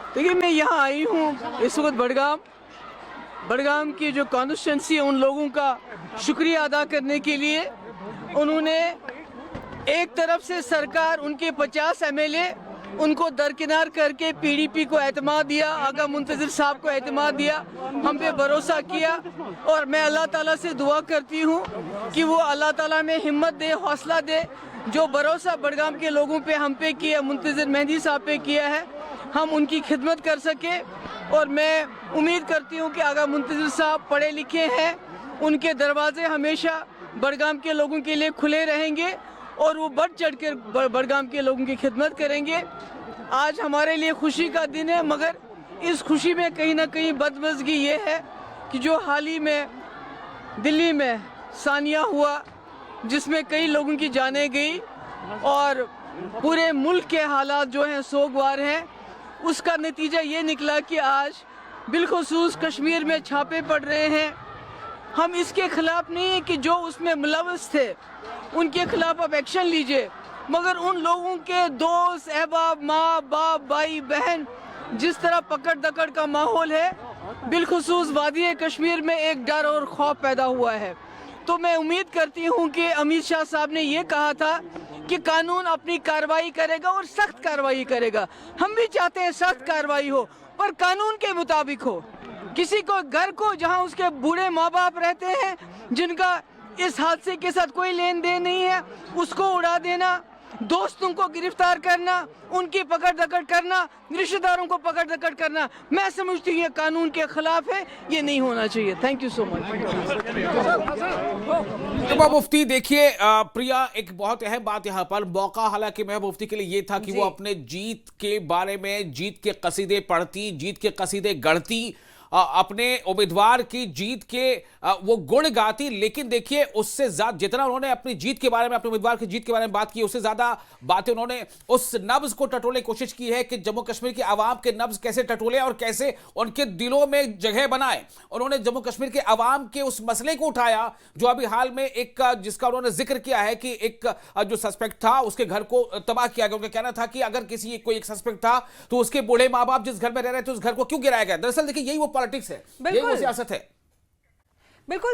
देखिए, मैं यहाँ आई हूँ इस वक्त बड़गाम की जो कॉन्स्टिट्यूंसी है, उन लोगों का शुक्रिया अदा करने के लिए। उन्होंने एक तरफ से सरकार, उनके 50 एमएलए उनको दरकिनार करके पीडीपी को एतमाद दिया, आगा मुंतजिर साहब को एतमाद दिया, हम पे भरोसा किया। और मैं अल्लाह ताला से दुआ करती हूँ कि वो अल्लाह ताला में हिम्मत दे, हौसला दे। जो भरोसा बड़गाम के लोगों पे हम पे किया, मुंतजिर मेहंदी साहब पे किया है, हम उनकी खिदमत कर सके। और मैं उम्मीद करती हूँ कि आगा मुंतजिर साहब पढ़े लिखे हैं, उनके दरवाजे हमेशा बड़गाम के लोगों के लिए खुले रहेंगे और वो बढ़ चढ़ कर बड़गाम के लोगों की खिदमत करेंगे। आज हमारे लिए खुशी का दिन है, मगर इस खुशी में कहीं ना कहीं बदमज़गी ये है कि जो हाल ही में दिल्ली में सानिया हुआ, जिसमें कई लोगों की जानें गई और पूरे मुल्क के हालात जो हैं सोगवार हैं, उसका नतीजा ये निकला कि आज बिलखुसूस कश्मीर में छापे पड़ रहे हैं। हम इसके खिलाफ नहीं है कि जो उसमें मुलव्वस थे उनके खिलाफ आप एक्शन लीजिए, मगर उन लोगों के दोस्त, अहबाब, माँ बाप, भाई बहन, जिस तरह पकड़ दकड़ का माहौल है, बिलखुसूस वादी कश्मीर में एक डर और खौफ पैदा हुआ है। तो मैं उम्मीद करती हूँ कि अमित शाह साहब ने ये कहा था कि कानून अपनी कार्रवाई करेगा और सख्त कार्रवाई करेगा। हम भी चाहते हैं सख्त कार्रवाई हो, पर कानून के मुताबिक हो। किसी को घर को, जहां उसके बूढ़े माँ बाप रहते हैं, जिनका इस हादसे के साथ कोई लेन देन नहीं है, उसको उड़ा देना, दोस्तों को गिरफ्तार करना, उनकी पकड़ दकड़ करना, रिश्तेदारों को पकड़ दकड़ करना, मैं समझती हूँ ये कानून के खिलाफ है, ये नहीं होना चाहिए। Thank you so much. तो मुफ्ती देखिए, प्रिया, एक बहुत अहम बात यहाँ पर, मौका हालांकि मैं मुफ्ती के लिए ये था कि वो अपने जीत के बारे में, जीत के कसीदे पढ़ती, जीत के कसीदे गढ़ती, अपने उम्मीदवार की जीत के वो गुण गाती। लेकिन देखिए, उससे ज्यादा जितना उन्होंने अपनी जीत के बारे में, अपने उम्मीदवार की जीत के बारे में बात की, उससे ज्यादा बातें उन्होंने उस नब्ज को टटोलने की कोशिश की है कि जम्मू कश्मीर की आवाम के नब्ज कैसे टटोले और कैसे उनके दिलों में जगह बनाए। उन्होंने जम्मू कश्मीर के आवाम के उस मसले को उठाया जो अभी हाल में एक, जिसका उन्होंने जिक्र किया है कि एक जो सस्पेक्ट था उसके घर को तबाह किया गया। उनका कहना था कि अगर किसी कोई एक सस्पेक्ट था तो उसके बूढ़े माँ बाप जिस घर में रह रहे थे उस घर को क्यों गिराया गया। दरअसल देखिए, यही वो पॉलिटिक्स है, यही वो सियासत है। बिल्कुल